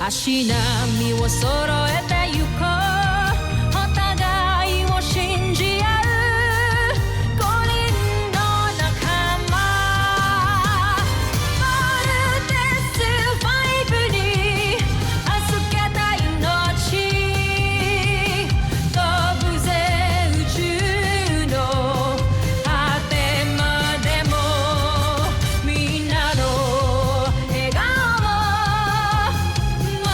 しなみを揃えてゆこうお互いを信じ合う5人の仲間まるでスーファイブに預けた命飛ぶぜ宇宙の果てまでもみんなの笑顔も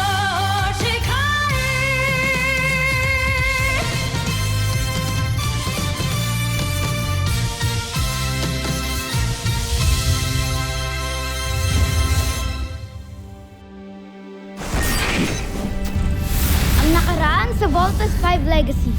近いAng nakaraan sa Voltes 5 Legacy.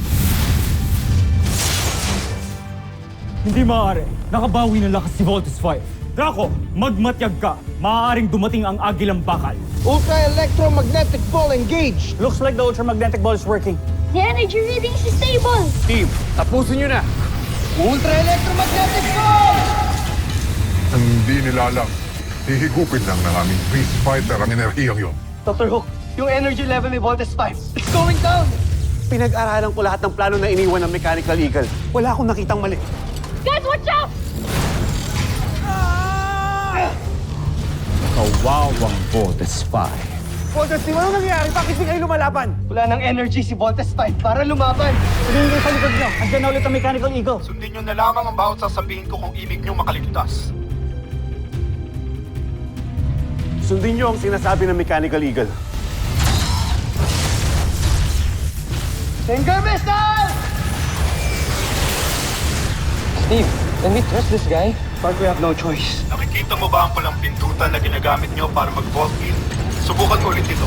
Hindi maaari. Nakabawi ng lakas si Voltes 5. Draco, magmatyag ka. Maaaring dumating ang Agilang Bakal. Ultra-electromagnetic ball engaged! Looks like the ultramagnetic ball is working. The energy reading is stable. Team, tapusin nyo na! Ultra-electromagnetic ball! Hindi nila alam. Hihigupin lang ng aming Beast Fighter ang enerhiyang yun. Dr. Hook, yung energy level ni Voltes 5, it's going down! Pinag-aralan ko lahat ng plano na iniwan ng Mechanical Eagle. Wala akong nakitang mali. Guys, watch out! Kawawang Voltes 5. Voltes 5, anong nangyayari? Bakit di kayo lumalaban? Wala ng energy si Voltes 5 para lumaban. Sabihin ko sa likod nyo, andyan na ulit ang Mechanical Eagle. Sundin nyo na lamang ang bawat sasabihin ko kung ibig nyo makaligtas. Sundin nyo ang sinasabi ng Mechanical Eagle. Finger missile! Steve, can we trust this guy? But we have no choice. Nakikita mo ba ang palang pintutan na ginagamit nyo para mag-vault in? Subukan ko ulit ito.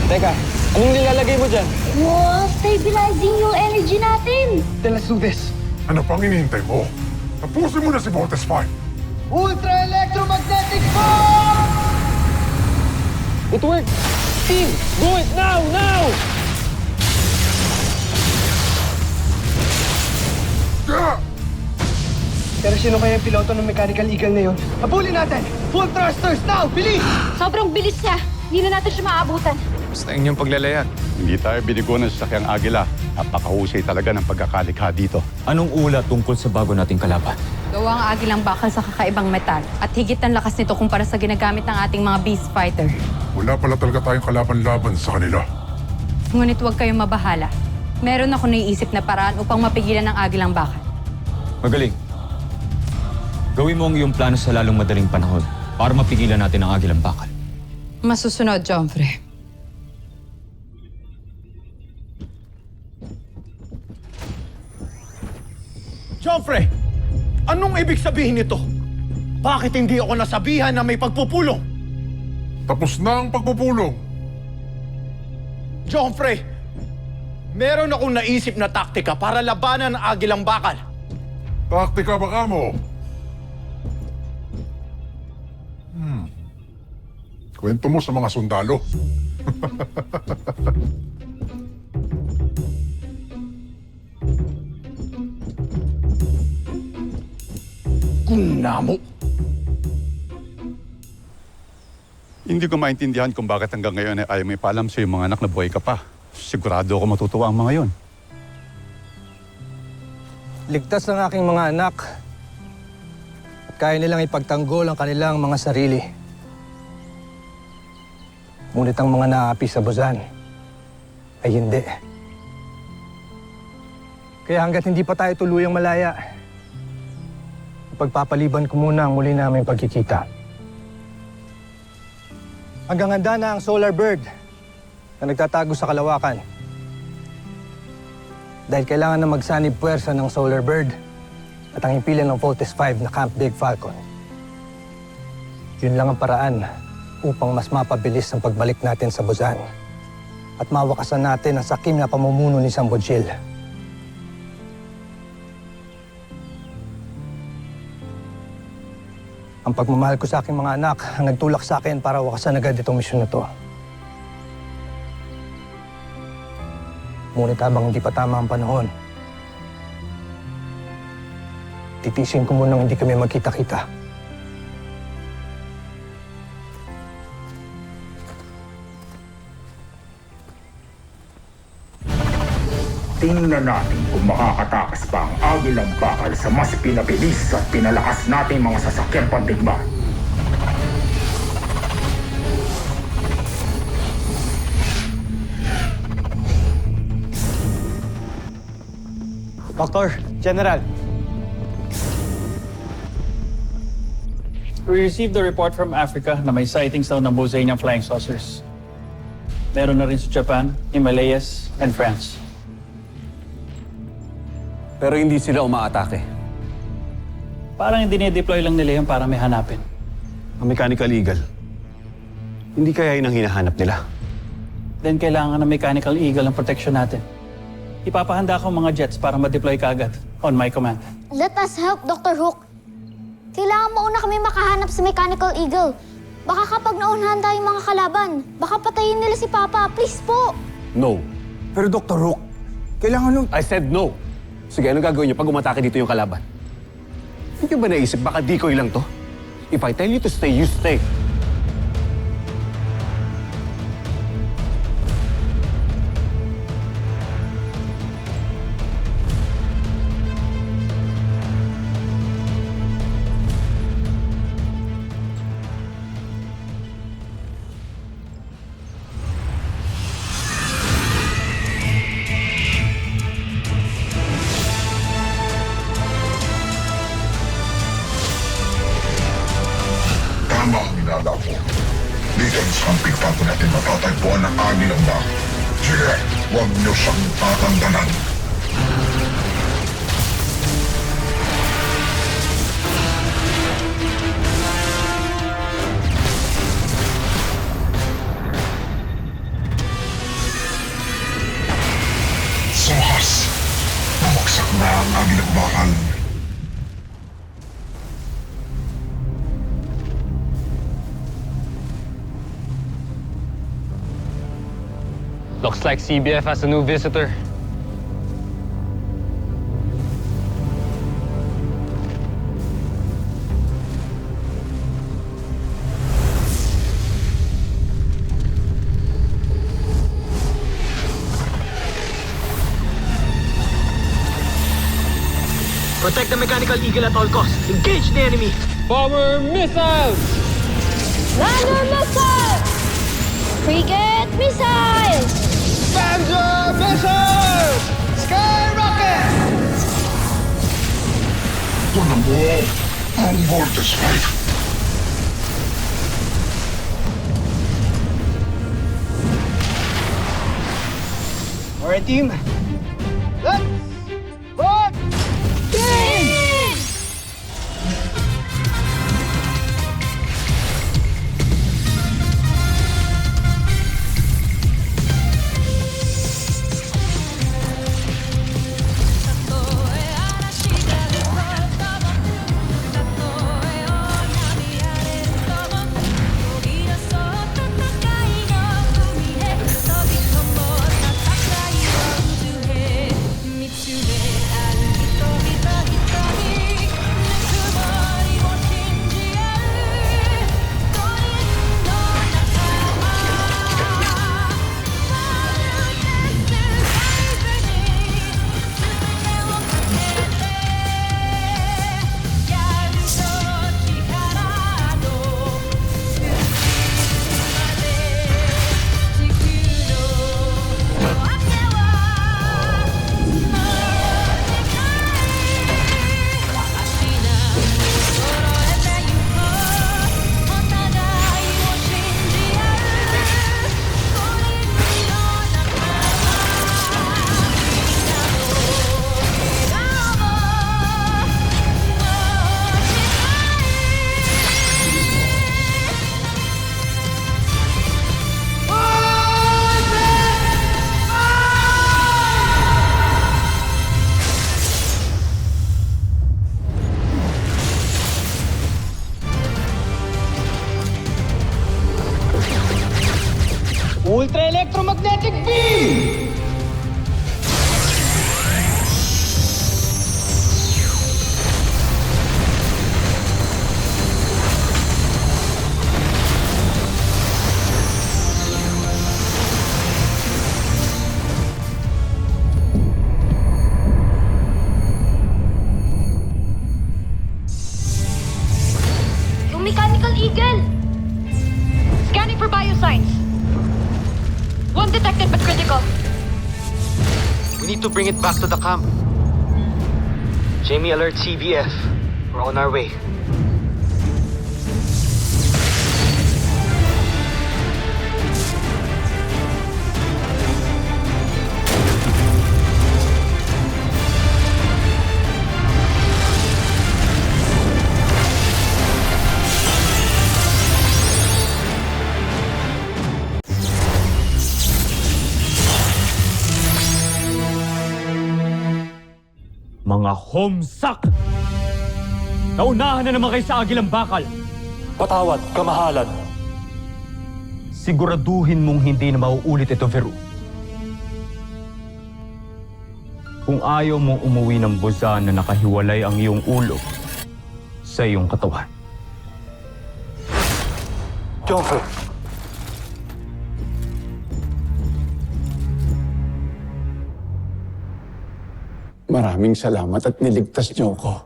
Teka, anong nilalagay mo dyan? Wow, stabilizing yung energy natin. Then let's do this. Ano pang hinihintay mo? Tapusin mo na si Voltes 5. Ultra-electromagnetic ball! It worked! Steve, do it now! Now! Yeah! Pero sino kaya yung piloto ng Mechanical Eagle na yun? Habulin natin! Full thrusters now! Bilis! Sobrang bilis niya. Hindi na natin siya maabutan. Basta inyong paglalayag. Hindi tayo binigo ng sasakyang Agila. Napakahusay talaga ng pagkakalikha dito. Anong ulat tungkol sa bago nating kalaban? Gawa ang Agilang Bakal sa kakaibang metal at higit ang lakas nito kumpara sa ginagamit ng ating mga beast fighter. Wala pala talaga tayong kalaban-laban sa kanila. Ngunit huwag kayong mabahala. Meron ako naiisip na paraan upang mapigilan ang Agilang Bakal. Magaling. Gawin mo ang iyong plano sa lalong madaling panahon para mapigilan natin ang Agilang Bakal. Masusunod, Joffrey. Joffrey! Anong ibig sabihin nito? Bakit hindi ako nasabihan na may pagpupulong? Tapos na ang pagpupulong. Joffrey! Meron akong naisip na taktika para labanan ang Agilang Bakal. Taktika ba ka mo? Kwento mo sa mga sundalo. Kunamo! Hindi ko maintindihan kung bakit hanggang ngayon ay ayaw may paalam sa iyong mga anak na buhay ka pa. Sigurado ako matutuwa ang mga yon. Ligtas ang aking mga anak. At kaya nilang ipagtanggol ang kanilang mga sarili. Ngunit ang mga naapi sa Buzan ay hindi. Kaya hanggat hindi pa tayo tuluyang malaya, pagpapaliban ko muna ang muli naming pagkikita. Hanggang handa na ang Solar Bird na nagtatago sa kalawakan. Dahil kailangan na magsanib puwersa ng Solar Bird at ang himpilan ng Voltes 5 na Camp Big Falcon. Yun lang ang paraan upang mas mapabilis ang pagbalik natin sa Buzan at mawakasan natin ang sakim na pamumuno ni Sambojil. Ang pagmamahal ko sa aking mga anak ang nagtulak sa akin para wakasan agad itong misyon na to. Ngunit habang hindi pa tama ang panahon, titisin ko munang hindi kami magkita-kita. Tingnan natin kung makakatakas pa ang Agilang Bakal sa mas pinabilis at pinalakas nating mga sasakyang pandigma. Doctor, General, We received a report from Africa na may sightings daw ng Bosanian flying saucers. Meron na rin sa Japan, Himalayas, and France. pero hindi sila umaatake. Parang dinideploy lang nila yun para may hanapin. Ang Mechanical Eagle, hindi kaya yun ang hinahanap nila. Then kailangan ng Mechanical Eagle ang protection natin. Ipapahanda ko ang mga jets para ma-deploy kaagad on my command. Let us help, Dr. Hook. Kailangan mauna kami makahanap sa Mechanical Eagle. Baka kapag naunahan tayo mga kalaban, baka patayin nila si Papa. Please po! No. Pero Dr. Hook, kailangan nung... I said no. Sige, anong gagawin niyo pag umatake dito yung kalaban? Hindi niyo ba naisip baka decoy lang to? If I tell you to stay, you stay. Tama ang inala ko. Dito sa pigtapo natin matatagpuan ang Agilang Bakal. Sige, huwag niyo siyang tatandanan. Sohas! Bumagsak na ang Agilang Bakal. Looks like CBF has a new visitor. Protect the Mechanical Eagle at all costs. Engage the enemy. Bomber missiles! Lander missile! Frigate missile! Panzer missile! Skyrocket! Ito na mo ang Voltes 5. Alright, team. Let's rock! Ultra electromagnetic beam! Protected but critical. We need to bring it back to the camp. Jamie, alert CBF. We're on our way. Mga homesuck! Naunahan na naman kayo sa Agilang Bakal! Patawad, kamahalan. Siguraduhin mong hindi na mauulit ito, Veru. Kung ayaw mong umuwi ng Busan na nakahiwalay ang iyong ulo sa iyong katawan. Jungkook. Maraming salamat at niligtas niyo ako.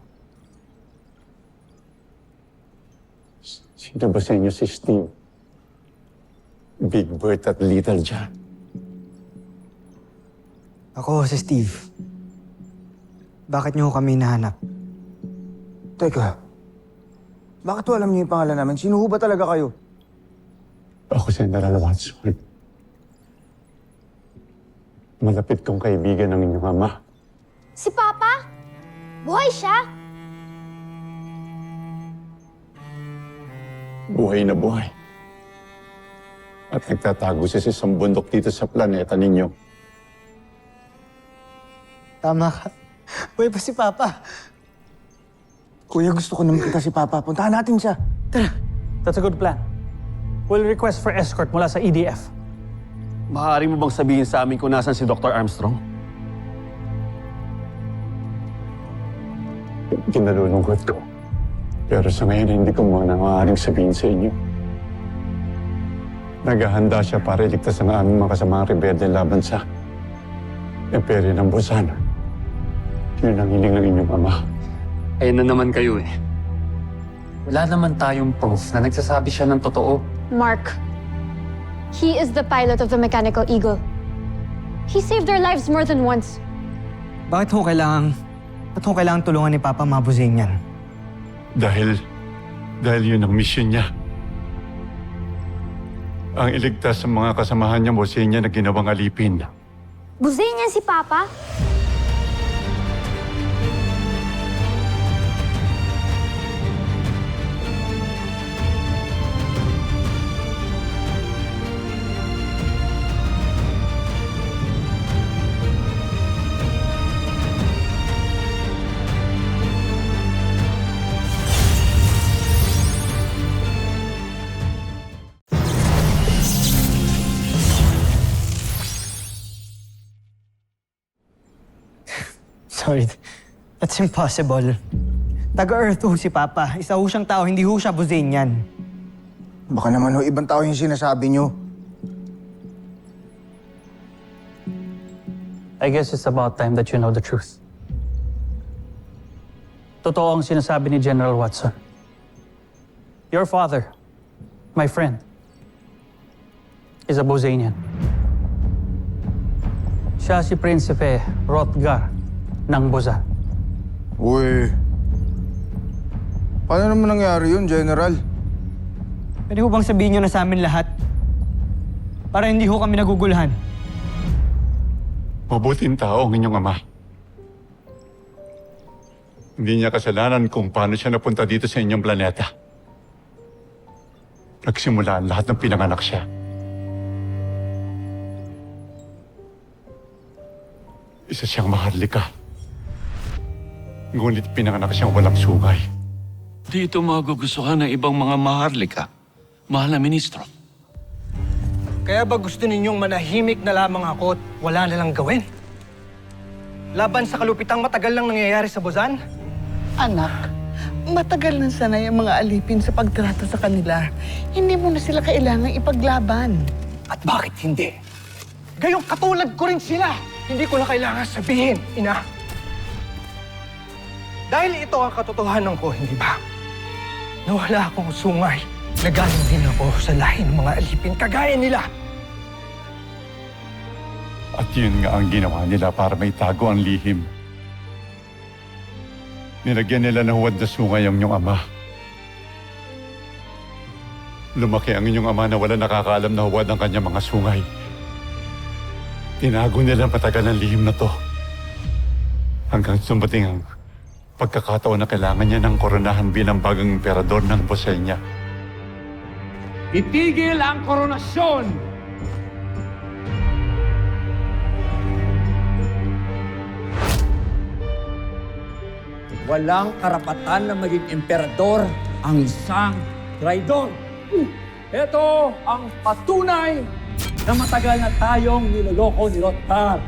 Sino ba sa inyo si Steve? Big Bert at Little John. Ako si Steve. Bakit niyo kami nahanap? Teka, bakit alam niyo yung pangalan namin? Sino ho ba talaga kayo? Ako si General Watson. Malapit kong kaibigan ng inyong ama. Si Papa? Buhay siya? Buhay na buhay. At nagtatago siya sa isang bundok dito sa planeta ninyo. Tama ka. Buhay pa si Papa. Kuya, gusto ko naman kita si Papa. Puntahan natin siya. Tara. That's a good plan. We'll request for escort mula sa EDF. Maaari mo bang sabihin sa amin kung nasan si Dr. Armstrong? Kinalulungkot ko. Pero sa ngayon, hindi ko muna maaaring sabihin sa inyo. Naghahanda siya para iligtas ang aming mga kasamang rebelde laban sa Imperyo ng Busan. Yun ang hiling ng inyong ama. Ayun na naman kayo eh. Wala naman tayong proof na nagsasabi siya ng totoo. Mark, he is the pilot of the Mechanical Eagle. He saved our lives more than once. Bakit ho kailangan tulungan ni Papa mabusin yan? Dahil yun ang mission niya. Ang iligtas sa mga kasamahan niya, Bosenia, na ginawang alipin. Buzayin niya si Papa? Sorry, that's impossible. Taga-Earth ho si Papa. Isa ho siyang tao, hindi ho siya Buzanian. Baka naman ho, ibang tao yung sinasabi niyo. I guess it's about time that you know the truth. Totoo ang sinasabi ni General Watson. Your father, my friend, is a Buzanian. Siya si Prinsipe Rotgar ng Busan. Uy. Paano naman nangyari yun, General? Pwede ho bang sabihin niyo na sa amin lahat? Para hindi ho kami naguguluhan. Mabuting tao ang inyong ama. Hindi niya kasalanan kung paano siya napunta dito sa inyong planeta. Nagsimula ang lahat ng pinanganak siya. Isa siyang maharlika. Ngunit pinanganak siyang walang sungay. Dito magugustuhan ng ibang mga maharlika, mahal na ministro. Kaya ba gusto ninyong manahimik na lamang ako at wala na lang gawin? Laban sa kalupitang matagal lang nangyayari sa Busan? Anak, matagal na sanay ang mga alipin sa pagtrato sa kanila. Hindi mo na sila kailangang ipaglaban. At bakit hindi? Gayong katulad ko rin sila. Hindi ko na kailangan sabihin, ina. Dahil ito ang katotohanan ko, hindi ba? Na wala akong sungay. Nagaling din ako sa lahi ng mga alipin, kagaya nila. At yun nga ang ginawa nila para may tago ang lihim. Nilagyan nila ng huwad na sungay ang inyong ama. Lumaki ang inyong ama na wala nakakaalam na huwad ang kanyang mga sungay. Tinago nila matagal ang lihim na to. Hanggang sumating ang pagkakataon na kailangan niya ng koronahan bilang bagong emperador ng Bosenya. Itigil ang koronasyon! Walang karapatan na maging emperador ang isang traidor. Ito ang patunay na matagal na tayong niloloko ni Rothgar.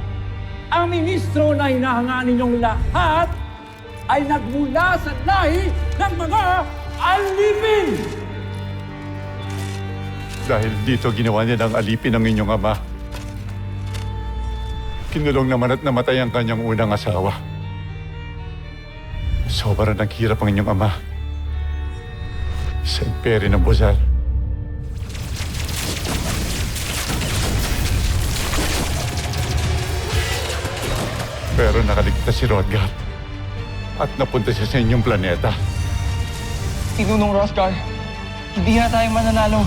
Ang ministro na hinahangaan ninyong lahat ay nagmula sa lahi ng mga alipin! Dahil dito ginawa nilang alipin ang inyong ama. Kinulong naman at namatay ang kanyang unang asawa. Sobrang naghirap ang inyong ama sa imperi ng Bozal. Pero nakaligtas si Rothgar at napunta siya sa inyong planeta. Tinunong Rothgar, hindi na tayo mananalo.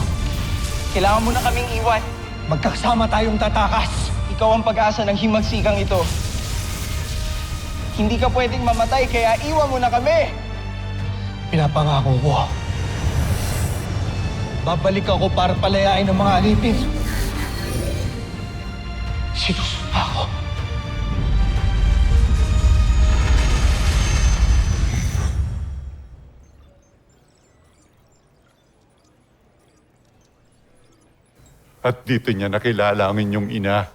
Kailangan mo na kaming iwan. Magkakasama tayong tatakas. Ikaw ang pag-asa ng himagsikang ito. Hindi ka pwedeng mamatay, kaya iwan mo na kami! Pinapangako ko. Babalik ako para palayain ang mga alipin. Sinusumpa ko. At dito niya nakilala ang inyong ina.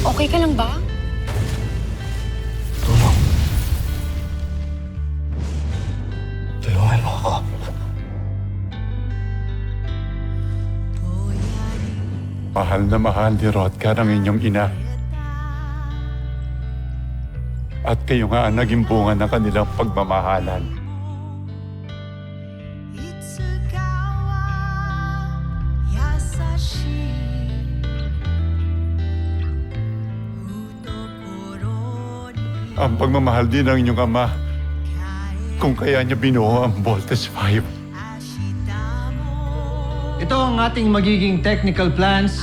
Okay ka lang ba? Tulungan mo ako. Mahal na mahal ni Rothgar ang inyong ina. At kayo nga ang naging bunga ng kanilang pagmamahalan. Ang pagmamahal din ng inyong ama kung kaya niya binuo ang Voltes 5. Ito ang ating magiging technical plans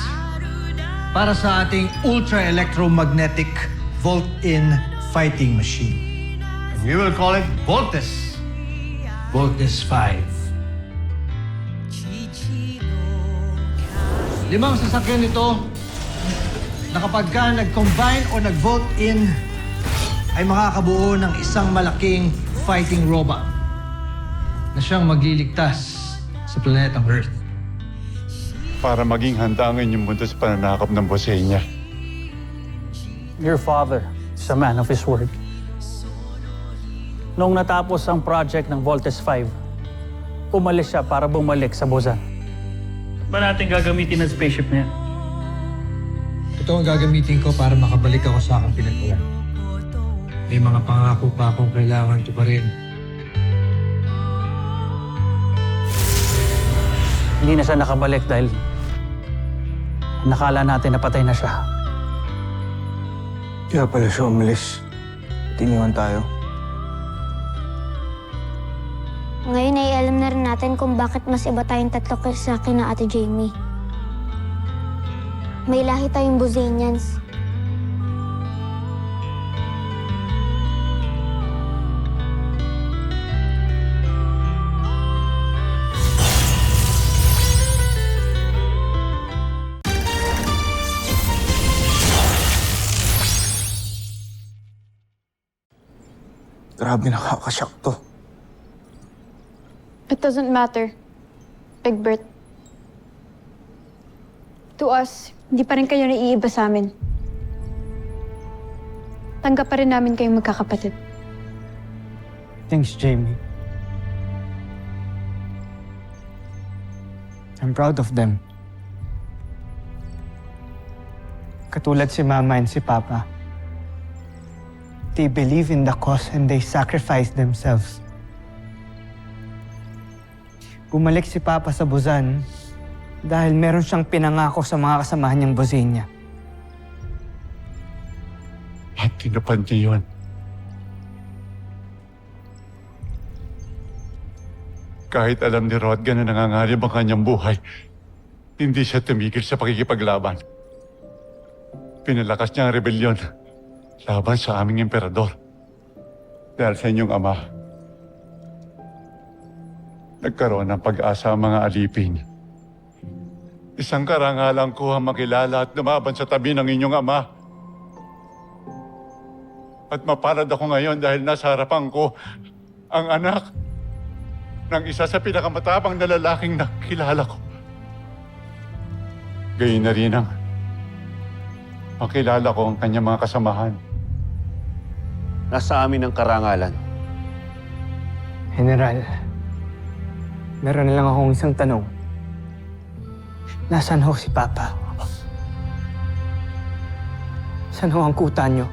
para sa ating ultra-electromagnetic Volt-in fighting machine. And we will call it Voltes. Voltes 5. 5 sasakyan nito na kapag ka nag-combine o nag-Volt-in ay makakabuo ng isang malaking fighting robot na siyang magliligtas sa planetang Earth. Para maging handa ang inyong mundo sa pananakop ng Bosenya. Your father is a man of his word. Noong natapos ang project ng Voltes 5, umalis siya para bumalik sa Bozan. Ba natin gagamitin ang spaceship niya? Ito ang gagamitin ko para makabalik ako sa aking pinagmulan. May mga pangako pa akong kailangan tuparin. Hindi na siya nakabalik dahil nakala natin na patay na siya. Kaya pala siya umalis. Tiniwan tayo. Ngayon ay alam na rin natin kung bakit mas iba tayong tatlo kaysa kina Ate Jamie. May lahi tayong Bozenians. Grabe, nakakashock to. It doesn't matter, Big Bert. To us, hindi pa rin kayo naiiba sa amin. Tanggap pa rin namin kayong magkakapatid. Thanks, Jamie. I'm proud of them. Katulad si Mama and si Papa. They believe in the cause and they sacrifice themselves. Bumalik si Papa sa Busan dahil meron siyang pinangako sa mga kasamahan niyang Bosenia. At tinupad niya yun. Kahit alam ni Rodgan na nanganganib ang kanyang buhay, hindi siya tumigil sa pakikipaglaban. Pinalakas niya ang rebelyon laban sa aming emperador. Dahil sa inyong ama, nagkaroon ng pag-asa ang mga alipin. Isang karangalan ko ang makilala at lumaban sa tabi ng inyong ama. At mapalad ako ngayon dahil nasa harapan ko ang anak ng isa sa pinakamatapang na lalaking nakilala ko. Gayon na rin ang makilala ko ang kanyang mga kasamahan. Nasa amin ang karangalan. General, meron na lang akong isang tanong. Nasaan ho si Papa? Saan ho ang kuta niyo?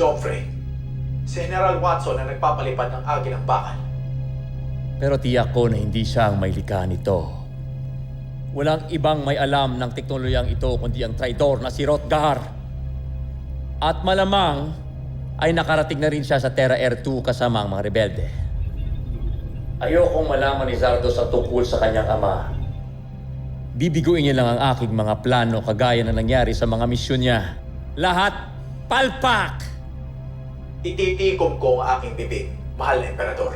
Joffrey, si General Watson na nagpapalipad ng agi ng bakal. Pero tiyak ko na hindi siya ang may likha nito. Walang ibang may alam ng teknolohiyang ito kundi ang traidor na si Hrothgar. At malamang ay nakarating na rin siya sa Terra Air 2 kasama ang mga rebelde. Ayokong malaman ni Zardos ang tungkol sa kanyang ama. Bibiguin niya lang ang aking mga plano kagaya na nangyari sa mga misyon niya. Lahat palpak! Ititikom ko ang aking bibig, mahal na emperador.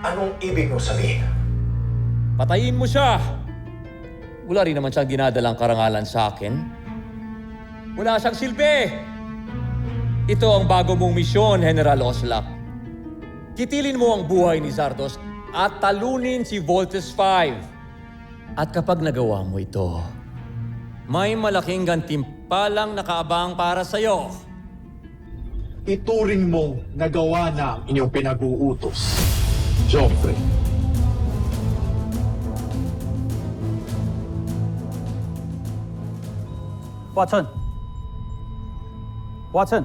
Anong ibig mo sabihin? Patayin mo siya! Wala rin naman siyang dinadalang karangalan sa akin. Wala siyang silbi! Ito ang bago mong misyon, General Oslap. Kitilin mo ang buhay ni Zardos at talunin si Voltes 5. At kapag nagawa mo ito, may malaking gantimpalang nakaabang para sa'yo. Ituring mong nagawa na ang inyong pinag-uutos, Joffrey. Watson! Watson!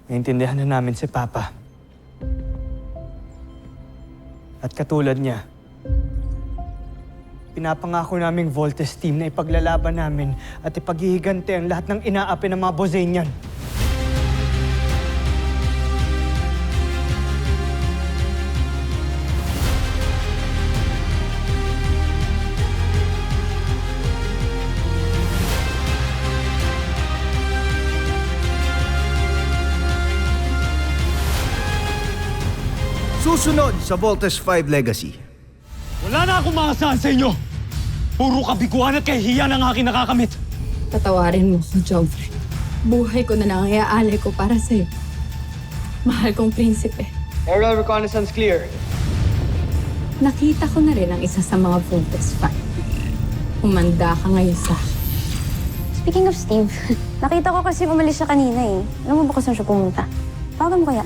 Naintindihan na namin si Papa. At katulad niya, pinapangako naming Voltes team na ipaglalaban namin at ipaghihigante ang lahat ng inaapi ng mga Bosenian. Susunod sa Voltes 5 Legacy. Wala na akong maasahan sa inyo! Puro kabiguan at kahihiyan ang aking nakakamit! Patawarin mo ko, Joffrey. Buhay ko na lang ang iaalay ko para sa'yo. Mahal kong prinsipe. Aerial reconnaissance clear. Nakita ko na rin ang isa sa mga Voltes 5. Umanda ka ngayon sa akin. Speaking of Steve, nakita ko kasi umalis siya kanina eh. Alam mo ba kung saan siya pumunta? Tawagan mo kaya?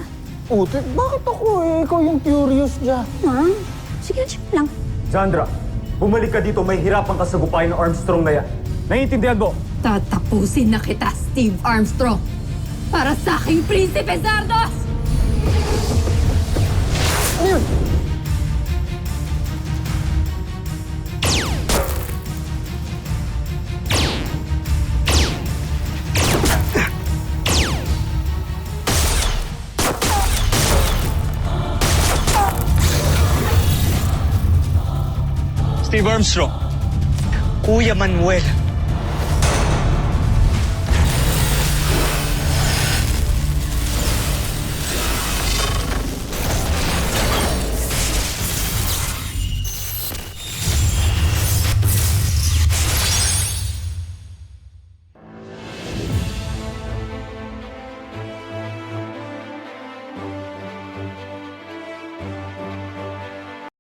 Ute, bakit ako eh? Ikaw yung curious dyan. Ha? Sige, check lang. Sandra, bumalik ka dito, may hirapan ka sa gupain ng Armstrong na yan. Naiintindihan mo? Tatapusin na kita, Steve Armstrong. Para sa aking Prinsipe Zardos! Steve Armstrong. Kuya Manuel.